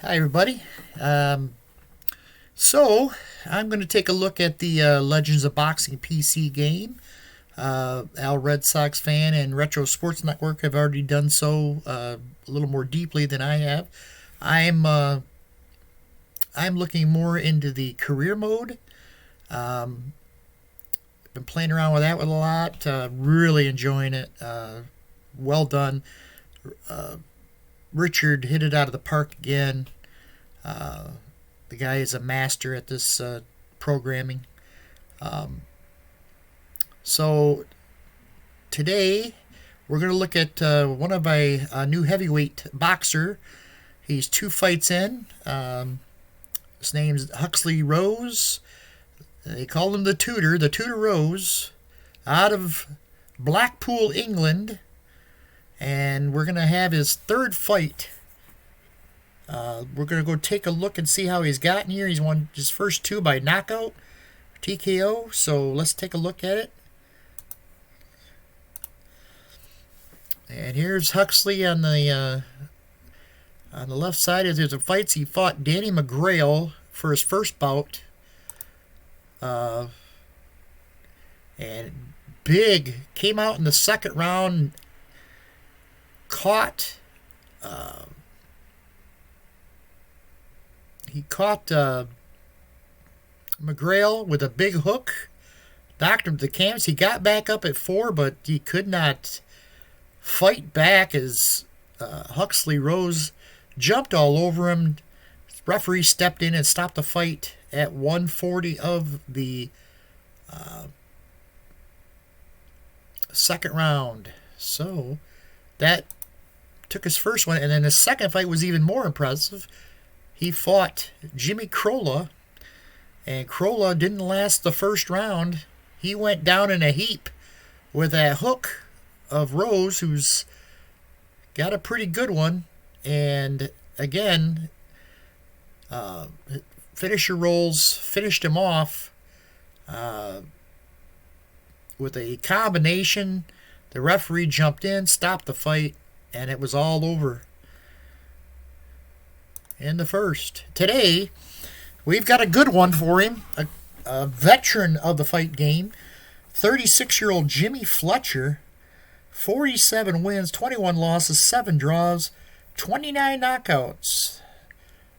Hi, everybody. So, I'm going to take a look at the Legends of Boxing PC game. Al Red Sox fan and Retro Sports Network have already done so a little more deeply than I have. I'm uh, I'm looking more into the career mode. Um, been playing around with that with a lot. Really enjoying it. Well done. Uh, Richard hit it out of the park again. Uh, the guy is a master at this programming. Um, so today we're going to look at one of my new heavyweight boxer. He's 2 fights in. His name's Huxley Rose. They call him the Tutor Rose, out of Blackpool, England. And we're going to have his third fight. We're going to go take a look and see how he's gotten here. He's won his first two by knockout, TKO. So let's take a look at it. And here's Huxley on the left side. There's a fights. He fought Danny McGrail for his first bout. And big came out in the second round. He caught McGrail with a big hook, knocked him to the canvas. He got back up at 4, but he could not fight back as Huxley Rose jumped all over him. The referee stepped in and stopped the fight at 140 of the second round. So that took his first one, and then his second fight was even more impressive. He fought Jimmy Crolla, and Crolla didn't last the first round. He went down in a heap with that hook of Rose, who's got a pretty good one. And again, finisher rolls finished him off with a combination. The referee jumped in, stopped the fight, and it was all over in the first. Today, we've got a good one for him. A veteran of the fight game, 36-year-old Jimmy Fletcher, 47 wins, 21 losses, 7 draws, 29 knockouts.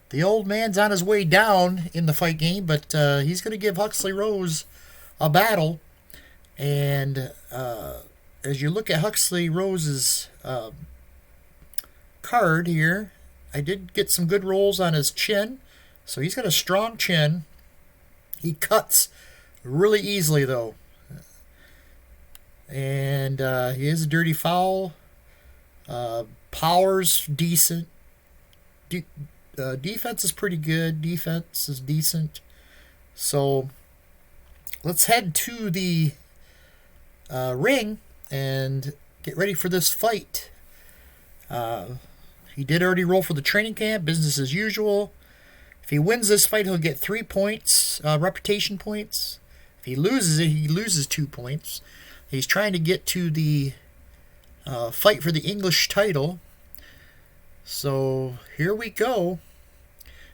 The old man's on his way down in the fight game, but he's going to give Huxley Rose a battle. And as you look at Huxley Rose's card here, I did get some good rolls on his chin. So he's got a strong chin. He cuts really easily, though. And he is a dirty foul. Power's decent. Defense is pretty good. Defense is decent. So let's head to the ring and get ready for this fight. He did already roll for the training camp, business as usual. If he wins this fight, he'll get 3 points, reputation points. If he loses it, he loses 2 points. He's trying to get to the fight for the English title. So here we go.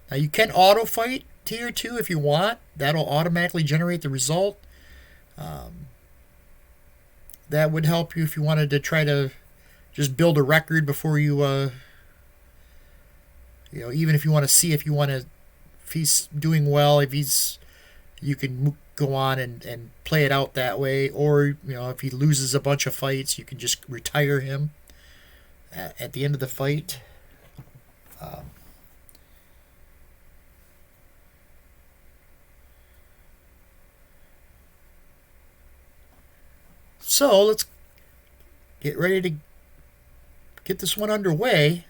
Now you can auto fight tier 2 if you want. That'll automatically generate the result. That would help you if you wanted to try to just build a record before you even if you want to see if he's doing well, you can go on and play it out that way. Or, if he loses a bunch of fights, you can just retire him at the end of the fight. So let's get ready to get this one underway.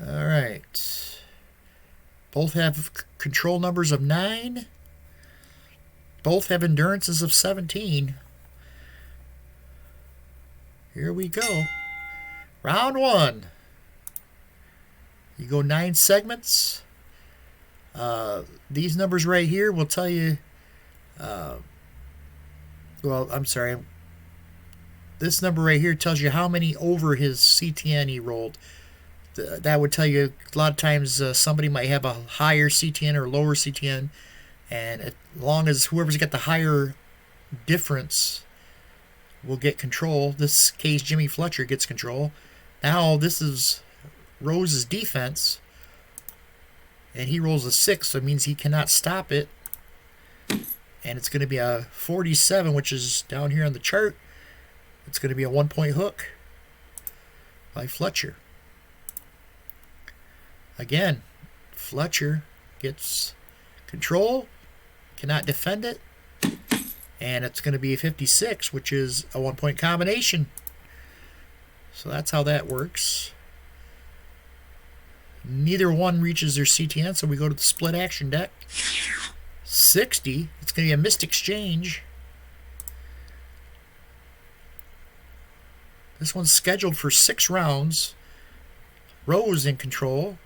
All right. Both have control numbers of 9. Both have endurances of 17. Here we go. Round 1. You go 9 segments. These numbers right here will tell you, well, I'm sorry, this number right here tells you how many over his CTN he rolled. That would tell you a lot of times somebody might have a higher CTN or lower CTN, and as long as whoever's got the higher difference will get control. This case, Jimmy Fletcher gets control. Now this is Rose's defense, and he rolls a 6, so it means he cannot stop it. And it's going to be a 47, which is down here on the chart. It's going to be a 1-point hook by Fletcher. Again, Fletcher gets control, cannot defend it, and it's going to be a 56, which is a 1-point combination. So that's how that works. Neither one reaches their CTN, so we go to the split action deck. 60, it's going to be a missed exchange. This one's scheduled for 6 rounds. Rose in control.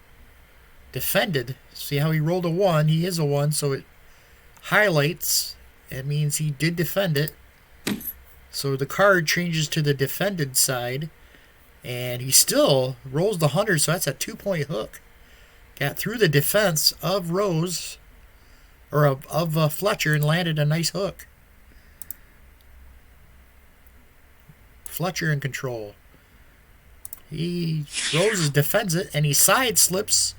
Defended. See how he rolled a 1? He is a 1, so it highlights. It means he did defend it. So the card changes to the defended side. And he still rolls the 100, so that's a 2-point hook. Got through the defense of Rose, or of Fletcher, and landed a nice hook. Fletcher in control. Rose defends it, and he side slips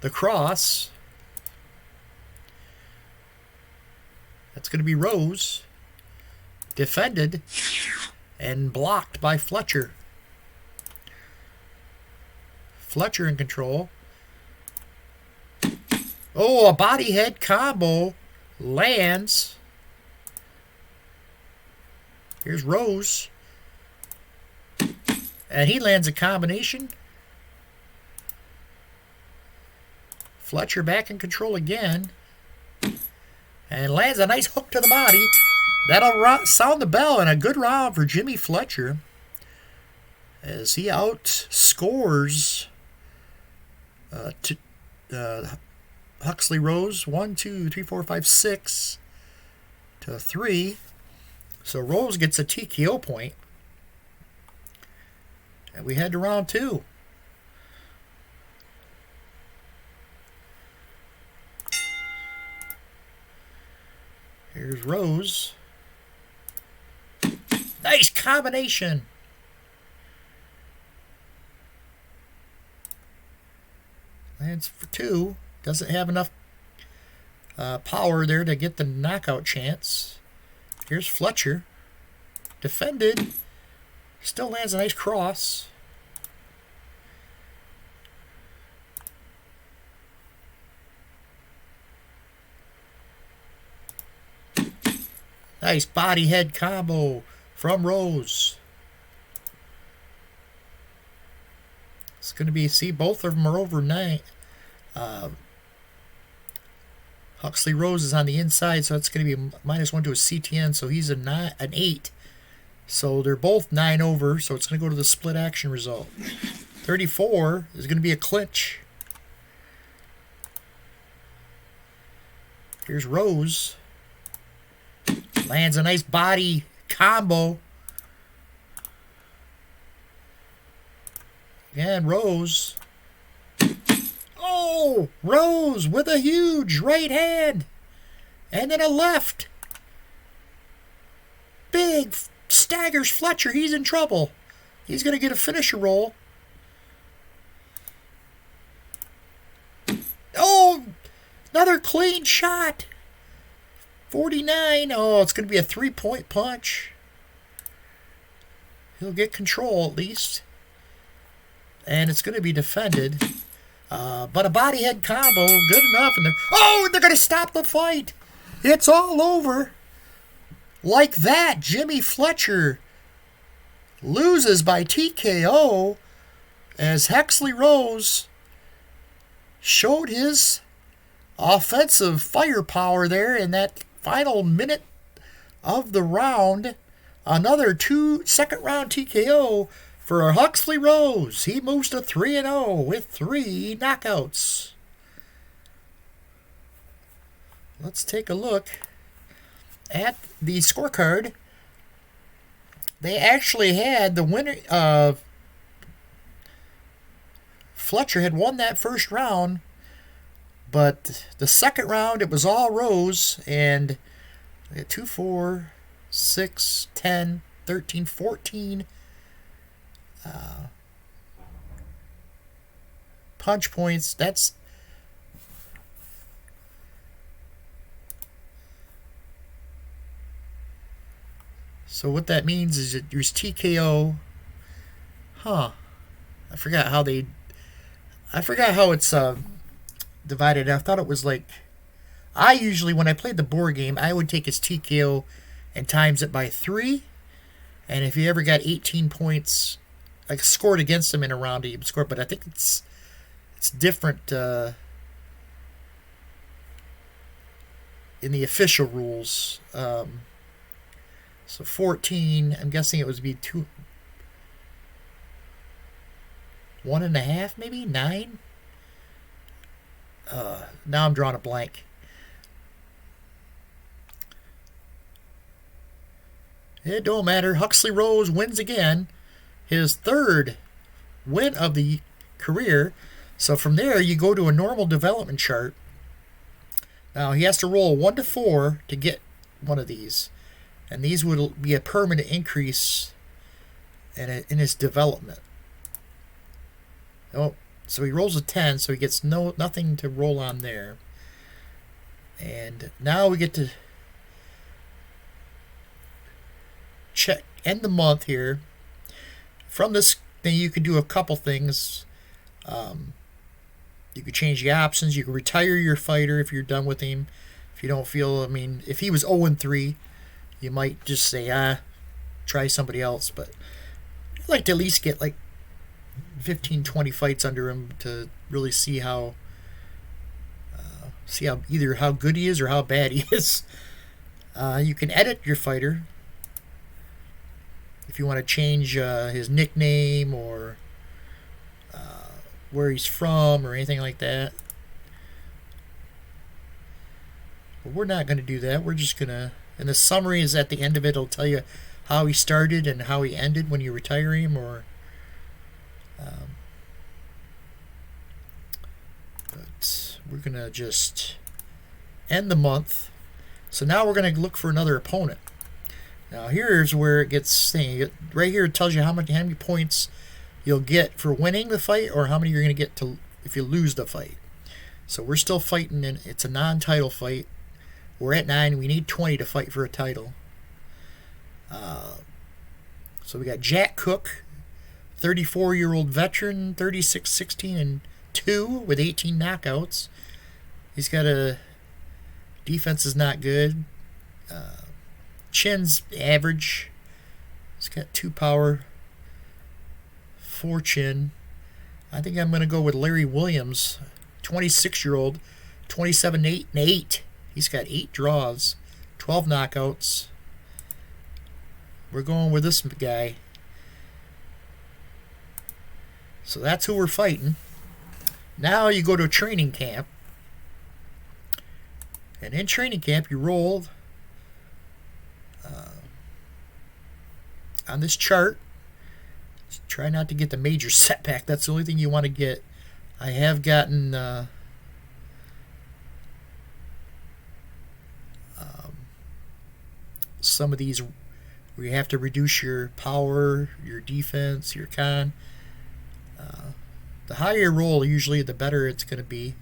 the cross. That's going to be Rose. Defended and blocked by Fletcher. Fletcher in control. Oh, a body head combo lands. Here's Rose. And he lands a combination. Fletcher back in control again. And lands a nice hook to the body. That'll sound the bell, and a good round for Jimmy Fletcher as he outscores Huxley Rose 1, 2, 3, 4, 5, 6 to 3. So Rose gets a TKO point. And we head to round 2. Here's Rose. Nice combination. Lands for 2. Doesn't have enough power there to get the knockout chance. Here's Fletcher. Defended. Still lands a nice cross. Nice body head combo from Rose. It's going to be, see, both of them are over 9. Huxley Rose is on the inside, so it's going to be -1 to a CTN, so he's an 8. So they're both 9 over, so it's going to go to the split action result. 34 is going to be a clinch. Here's Rose. Lands a nice body combo. And Rose. Oh, Rose with a huge right hand. And then a left. Big staggers Fletcher. He's in trouble. He's going to get a finisher roll. Oh, another clean shot. 49. Oh, it's going to be a 3-point punch. He'll get control at least. And it's going to be defended. But a body head combo, good enough. And they're going to stop the fight. It's all over. Like that, Jimmy Fletcher loses by TKO as Huxley Rose showed his offensive firepower there in that final minute of the round. Another 2 second-round TKO for Huxley Rose. He moves to 3-0 with 3 knockouts. let's take a look at the scorecard. They actually had the winner. Fletcher had won that first round, but the second round it was all Rose, and 2, 4, 6, 10, 13, 14 punch points. That's so what that means is that there's TKO. I forgot how it's divided. I thought it was like, I usually, when I played the board game, I would take his TKO and times it by 3. And if you ever got 18 points, I scored against him in a round, he scored. But I think it's different in the official rules. So 14, I'm guessing it would be 2, 1.5, maybe 9. Now I'm drawing a blank. It don't matter. Huxley Rose wins again, his 3rd win of the career. So from there, you go to a normal development chart. Now he has to roll 1 to 4 to get one of these, and these would be a permanent increase in his development. Oh, so he rolls a 10, so he gets nothing to roll on there. And now we get to check end the month here. From this thing, you can do a couple things. You could change the options. You could retire your fighter if you're done with him. If you don't feel, if he was 0-3, you might just say, try somebody else. But I'd like to at least get like 15, 20 fights under him to really see how either how good he is or how bad he is. You can edit your fighter if you want to change his nickname or where he's from or anything like that. But we're not going to do that. We're just going to, and the summary is at the end of it. It'll tell you how he started and how he ended when you retire him, or but we're going to just end the month. So now we're going to look for another opponent. Now here's where it gets saying, right here it tells you how many points you'll get for winning the fight, or how many you're going to get to if you lose the fight. So we're still fighting, and it's a non-title fight. We're at 9. We need 20 to fight for a title. So we got Jack Cook, 34-year-old veteran, 36, 16, and 2 with 18 knockouts. He's got a defense is not good. Chin's average. He's got 2 power, 4 chin. I think I'm going to go with Larry Williams, 26-year-old, 27, 8, and 8. He's got 8 draws, 12 knockouts. We're going with this guy. So that's who we're fighting. Now you go to a training camp. And in training camp, you roll on this chart. Just try not to get the major setback. That's the only thing you want to get. I have gotten some of these where you have to reduce your power, your defense, your con. The higher you roll, usually the better it's going to be.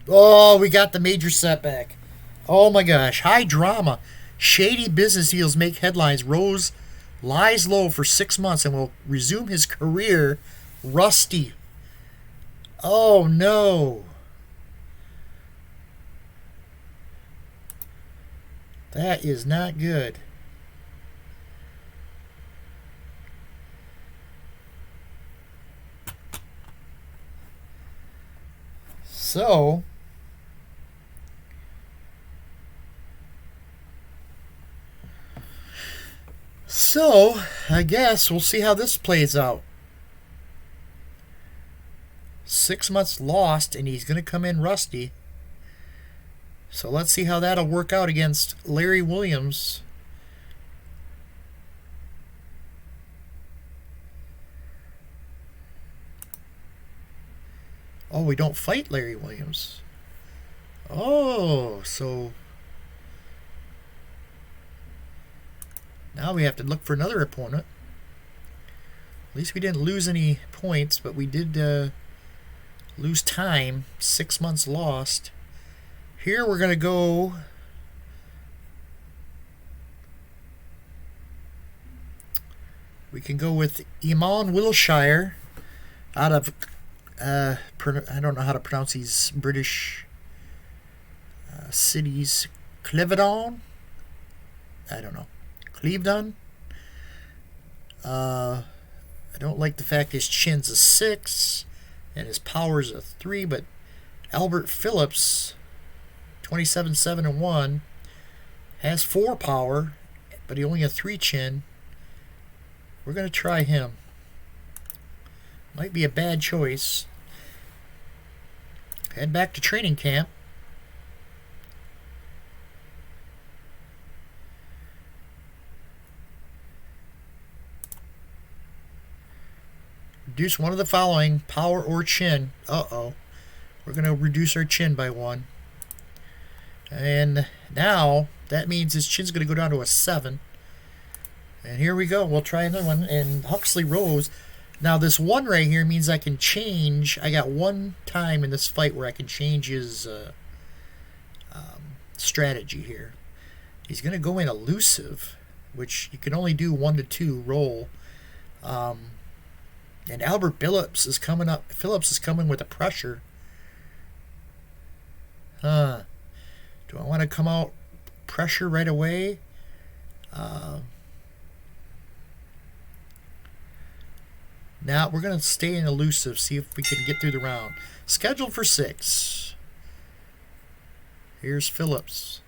Oh, we got the major setback. Oh my gosh. High drama. Shady business deals make headlines. Rose lies low for 6 months and will resume his career rusty. Oh no. That is not good. So, I guess we'll see how this plays out. 6 months lost, and he's going to come in rusty. So let's see how that'll work out against Larry Williams. Oh, we don't fight Larry Williams. Oh, so now we have to look for another opponent. At least we didn't lose any points, but we did lose time. 6 months lost. Here we're going to go... We can go with Eamon Wilshire out of... I don't know how to pronounce these British cities. Clivedon? I don't know. Clevedon? I don't like the fact his chin's a 6 and his power's a 3, but Albert Phillips, 27-7-1, has 4 power, but he only has 3 chin. We're going to try him. Might be a bad choice. Head back to training camp. Reduce one of the following, power or chin. Uh-oh. We're going to reduce our chin by 1. And now, that means his chin's going to go down to a 7. And here we go. We'll try another one. And Huxley Rose. Now, this 1 right here means I can change. I got 1 time in this fight where I can change his strategy here. He's going to go in elusive, which you can only do 1 to 2 roll. And Albert Phillips is coming up. Phillips is coming with a pressure. Do I want to come out pressure right away? Now we're going to stay in elusive, see if we can get through the round. Scheduled for 6. Here's Phillips.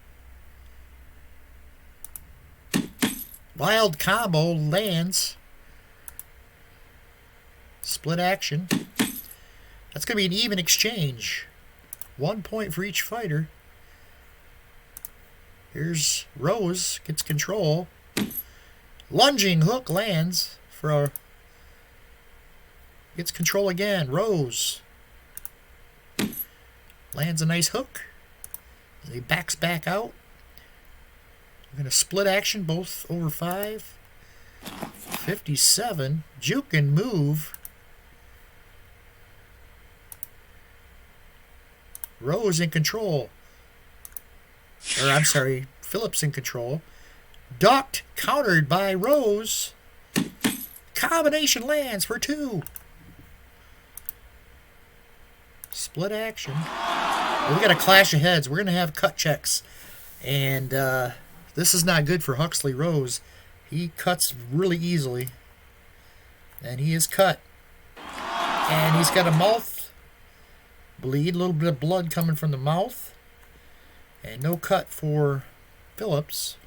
Wild combo lands. Split action. That's going to be an even exchange. 1 point for each fighter. Here's Rose. Gets control. Lunging hook lands for a... Gets control again. Rose. Lands a nice hook. He backs back out. We're going to split action, both over 5. 57. Juke and move. Rose in control. Or, I'm sorry, Phillips in control. Ducked, countered by Rose. Combination lands for 2. Split action. Well, we got a clash of heads. We're going to have cut checks. And this is not good for Huxley Rose. He cuts really easily. And he is cut. And he's got a mouth bleed. A little bit of blood coming from the mouth. And no cut for Phillips.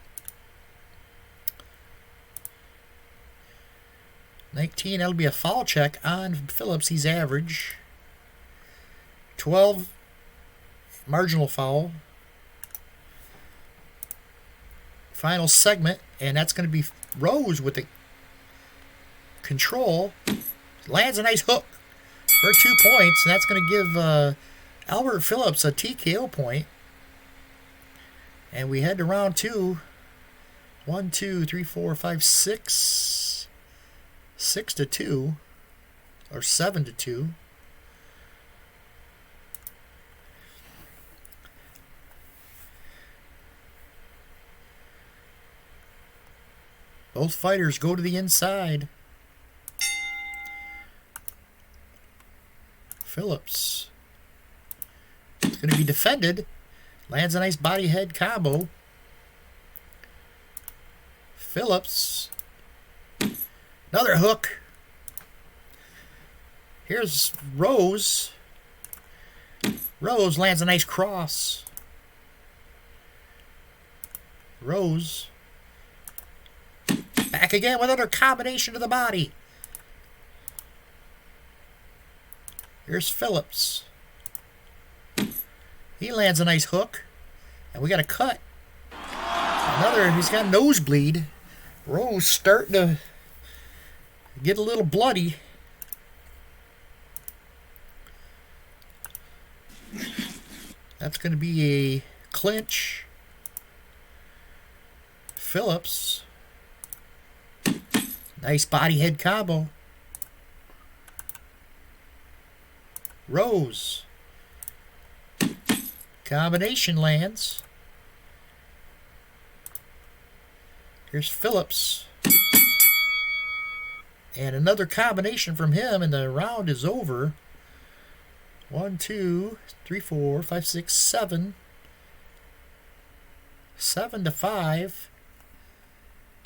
19, that'll be a foul check on Phillips. He's average. 12, marginal foul. Final segment, and that's going to be Rose with the control. Lands a nice hook for 2 points, and that's going to give Albert Phillips a TKO point. And we head to round 2. 1, 2, 3, 4, 5, 6. 6 to 2. Or 7 to 2. Both fighters go to the inside. Phillips. It's going to be defended. Lands a nice body head combo. Phillips. Another hook. Here's Rose. Rose lands a nice cross. Rose. Back again with another combination to the body. Here's Phillips. He lands a nice hook. And we got a cut. He's got a nosebleed. Rose starting to get a little bloody. That's going to be a clinch. Phillips. Nice body head combo. Rose. Combination lands. Here's Phillips. And another combination from him, and the round is over. 1, 2, 3, 4, 5, 6, 7. 7-5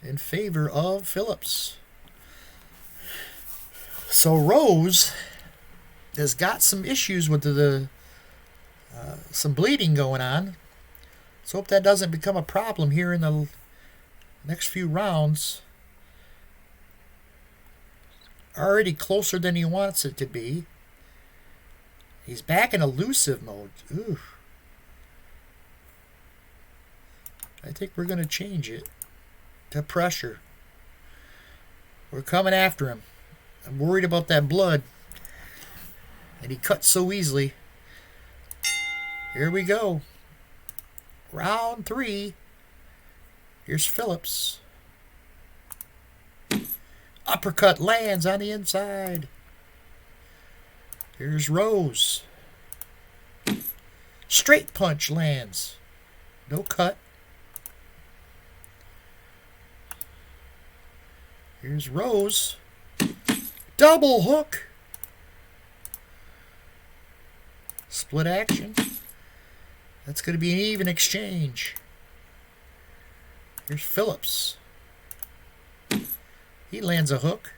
in favor of Phillips. So Rose has got some issues with some bleeding going on. Let's hope that doesn't become a problem here in the next few rounds. Already closer than he wants it to be. He's back in elusive mode. Ooh. I think we're going to change it to pressure. We're coming after him. I'm worried about that blood. And he cuts so easily. Here we go. Round 3. Here's Phillips. Uppercut lands on the inside. Here's Rose. Straight punch lands. No cut. Here's Rose. Double hook. Split action. That's going to be an even exchange. Here's Phillips. He lands a hook.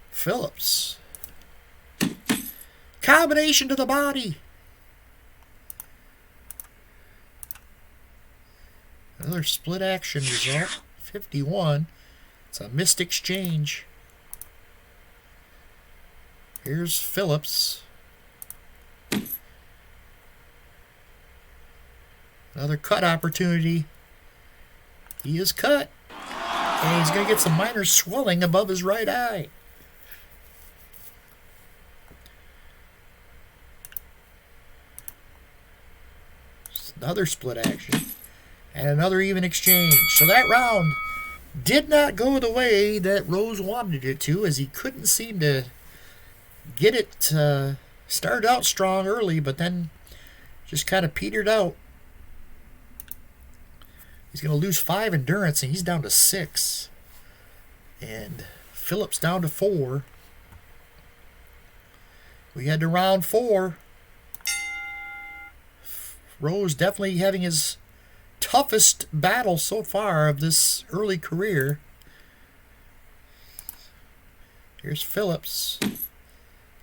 Phillips. Combination to the body. Another split action result. 51. It's a missed exchange. Here's Phillips. Another cut opportunity. He is cut. And he's going to get some minor swelling above his right eye. Another split action. And another even exchange. So that round did not go the way that Rose wanted it to, as he couldn't seem to get it started out strong early, but then just kind of petered out. He's going to lose 5 endurance, and he's down to 6. And Phillips down to 4. We head to round 4. Rose definitely having his toughest battle so far of this early career. Here's Phillips.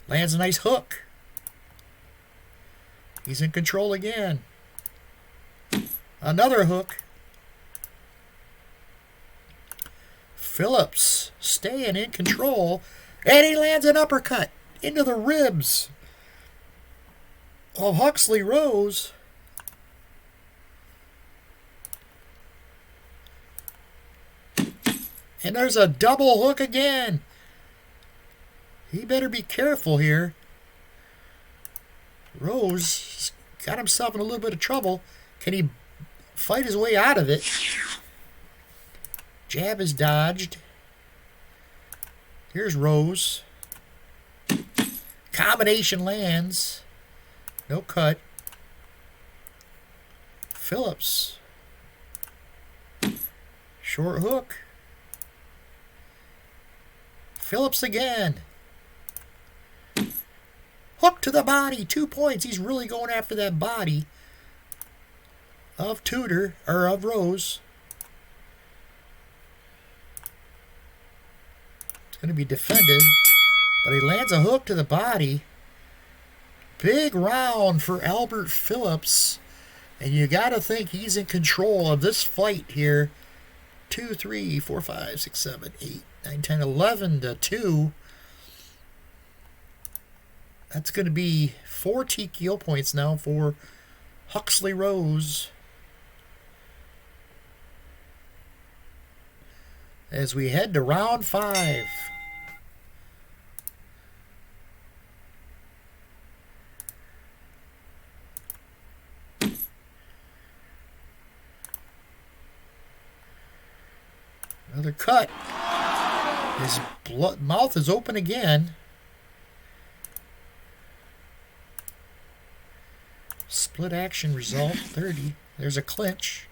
Lands a nice hook. He's in control again. Another hook. Phillips staying in control. And he lands an uppercut into the ribs of Huxley Rose. And there's a double hook again. He better be careful here. Rose got himself in a little bit of trouble. Can he fight his way out of it? Jab is dodged. Here's Rose. Combination lands. No cut. Phillips. Short hook. Phillips again. Hook to the body. 2 points. He's really going after that body of Tudor, or of Rose. It's going to be defended, but he lands a hook to the body. Big round for Albert Phillips, and you got to think he's in control of this fight here. 2, 3, 4, 5, 6, 7, 8, 9, 10, 11 to 2. That's going to be 4 TKO points now for Huxley Rose. As we head to round 5. Another cut. His mouth is open again. Split action result, 30. There's a clinch.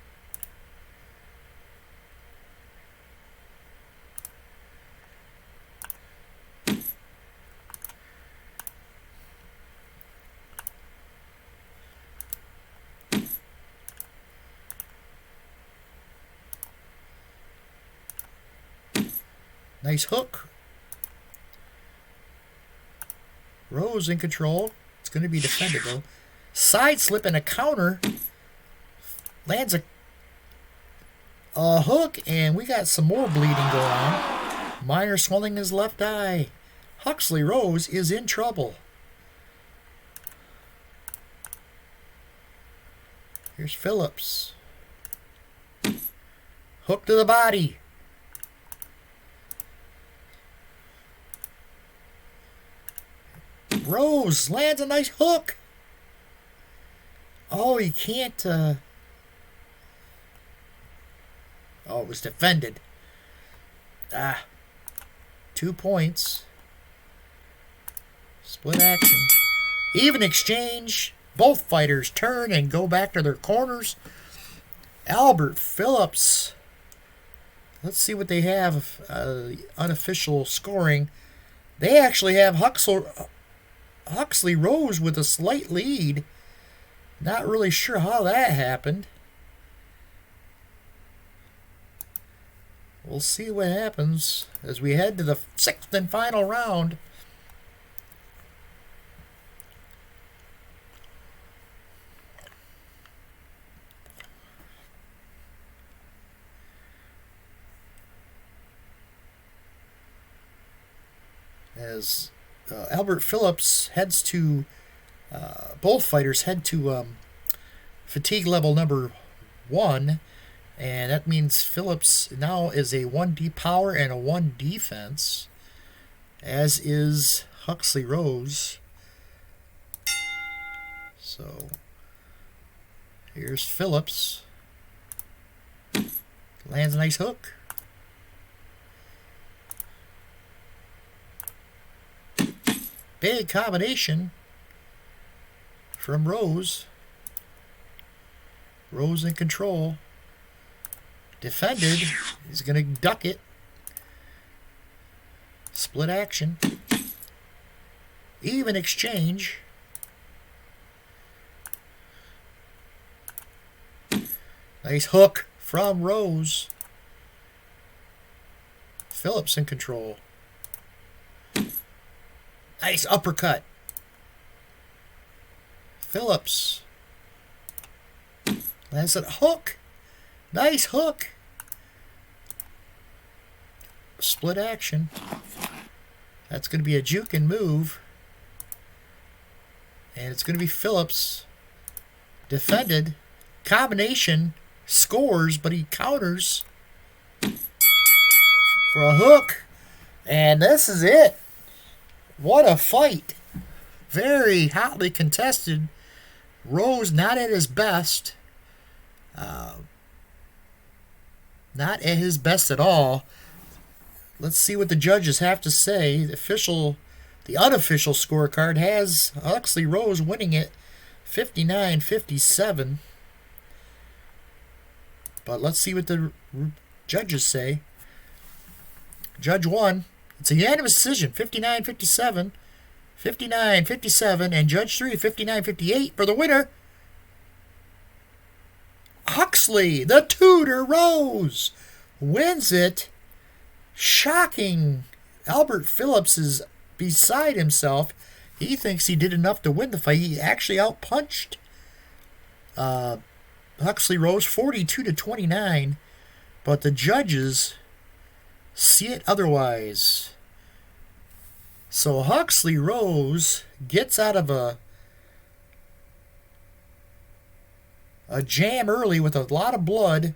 Nice hook. Rose in control. It's going to be defended though. Side slip and a counter. Lands a hook, and we got some more bleeding going on. Minor swelling in his left eye. Huxley Rose is in trouble. Here's Phillips. Hook to the body. Rose lands a nice hook. Oh, he can't. Oh, it was defended. 2 points. Split action. Even exchange. Both fighters turn and go back to their corners. Albert Phillips. Let's see what they have. Unofficial scoring. They actually have Huxley Rose with a slight lead. Not really sure how that happened. We'll see what happens as we head to the 6th and final round. As Albert Phillips heads to, both fighters head to fatigue level number 1, and that means Phillips now is a 1D power and a 1 defense, as is Huxley Rose. So here's Phillips. Lands a nice hook. Big combination from Rose. Rose in control. Defended. He's going to duck it. Split action. Even exchange. Nice hook from Rose. Phillips in control. Nice uppercut. Phillips. Lands a hook. Nice hook. Split action. That's going to be a juke and move. And it's going to be Phillips. Defended. Combination. Scores, but he counters for a hook. And this is it. What a fight. Very hotly contested. Rose not at his best. Not at his best at all. Let's see what the judges have to say. The unofficial scorecard has Huxley Rose winning it 59-57. But let's see what the judges say. Judge 1. It's a unanimous decision, 59-57, 59-57, and Judge 3, 59-58 for the winner. Huxley, the Tudor Rose, wins it. Shocking. Albert Phillips is beside himself. He thinks he did enough to win the fight. He actually outpunched Huxley Rose 42-29, but the judges see it otherwise. So Huxley Rose gets out of a a jam early with a lot of blood.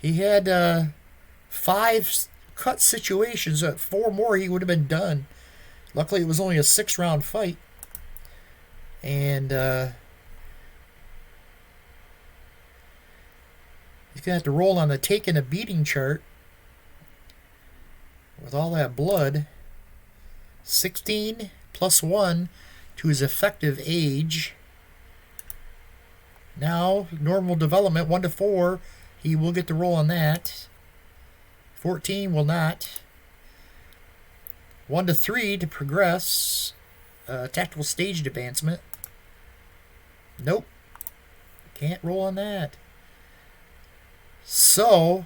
He had 5 cut situations. 4 more, he would have been done. Luckily, it was only a 6-round fight. And he's going to have to roll on the taking a beating chart with all that blood. 16 plus 1 to his effective age. Now, normal development, 1 to 4. He will get the roll on that. 14 will not. 1 to 3 to progress. Tactical stage advancement. Nope. Can't roll on that. So,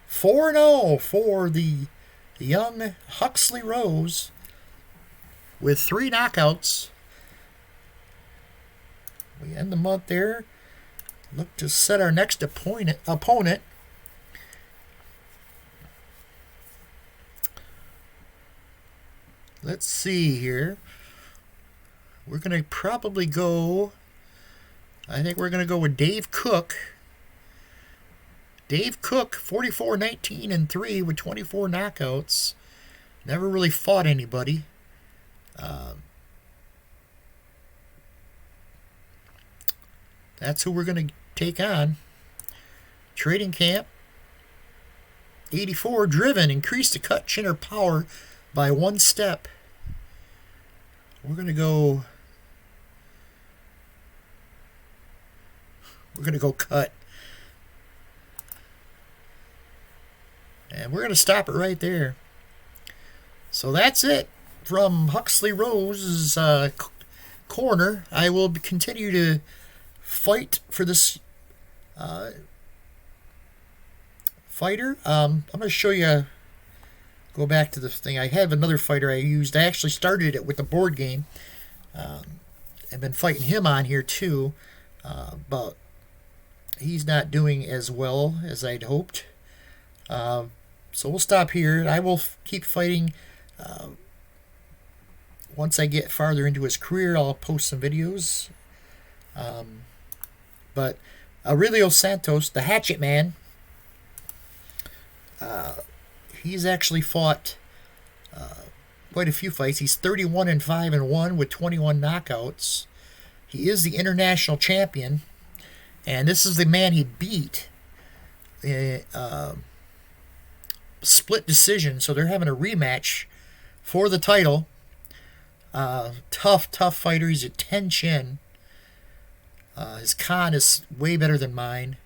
4-0 for the young Huxley Rose with 3 knockouts. We end the month there. Look to set our next opponent. Let's see here. We're going to probably go... I think we're going to go with Dave Cook. Dave Cook, 44-19-3 with 24 knockouts. Never really fought anybody. That's who we're going to take on. Trading camp. 84, driven. Increase the cut chinner power by 1 step. We're going to go... We're going to go cut. And we're going to stop it right there. So that's it from Huxley Rose's corner. I will continue to fight for this fighter. I'm going to show you... Go back to the thing. I have another fighter I used. I actually started it with the board game. I've been fighting him on here too. But he's not doing as well as I'd hoped. So we'll stop here. I will keep fighting. Once I get farther into his career, I'll post some videos. But Aurelio Santos, the Hatchet Man, he's actually fought quite a few fights. He's 31-5-1 with 21 knockouts. He is the international champion, and this is the man he beat. Split decision, so they're having a rematch for the title. Tough fighter. He's a 10 chin. His con is way better than mine.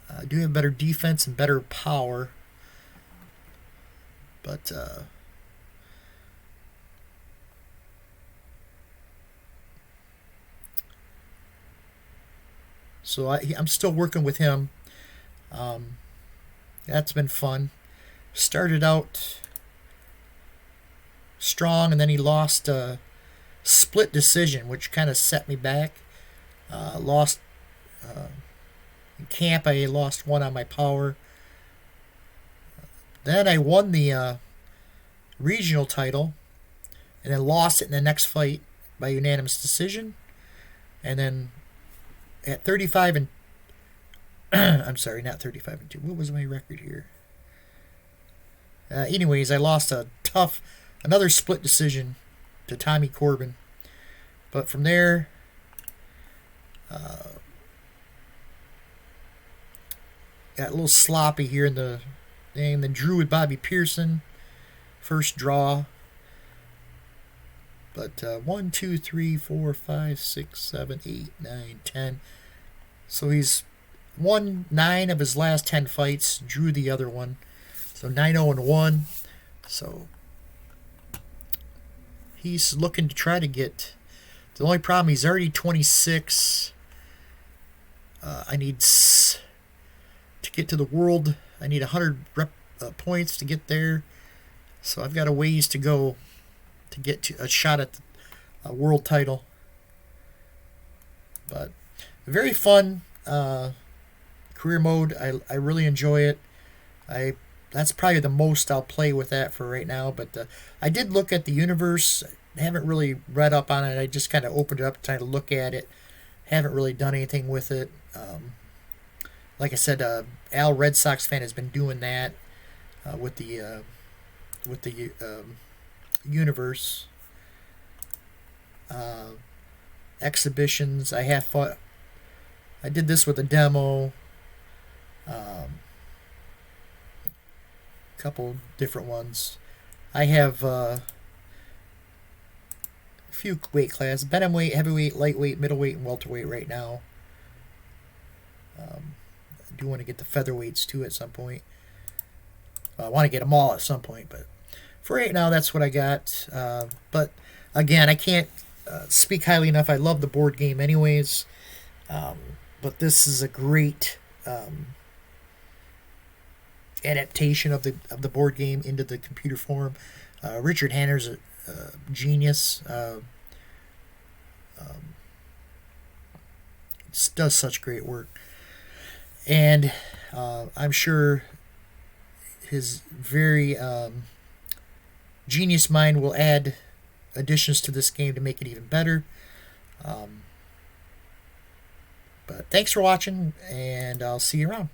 I do have better defense and better power. But so I'm still working with him. That's been fun. Started out strong, and then he lost a split decision, which kind of set me back. Lost in camp. I lost 1 on my power. Then I won the regional title, and then lost it in the next fight by unanimous decision. And then at 35 and I'm sorry, not 35-2. What was my record here? Anyways, I lost another split decision to Tommy Corbin. But from there, got a little sloppy here in the thing. Then drew with Bobby Pearson. First draw. But 1, 2, 3, 4, 5, 6, 7, 8, 9, 10. So he's won 9 of his last 10 fights. Drew the other one. So 9-0-1. So he's looking to try to get... The only problem, he's already 26. I need to get to the world. I need 100 points to get there. So I've got a ways to go to get to a shot at the world title. But very fun career mode. I really enjoy it. That's probably the most I'll play with that for right now. But I did look at the universe. I haven't really read up on it. I just kind of opened it up, trying to look at it. Haven't really done anything with it. Like I said, Al Red Sox fan has been doing that with the universe exhibitions. I did this with a demo. Couple different ones. I have a few weight classes: bantamweight, heavyweight, lightweight, middleweight, and welterweight right now. I do want to get the featherweights too at some point. I want to get them all at some point, but for right now, that's what I got. But again, I can't speak highly enough. I love the board game, anyways. But this is a great adaptation of the board game into the computer form. Richard Hanner's a genius. Does such great work, and I'm sure his very genius mind will add additions to this game to make it even better. But thanks for watching, and I'll see you around.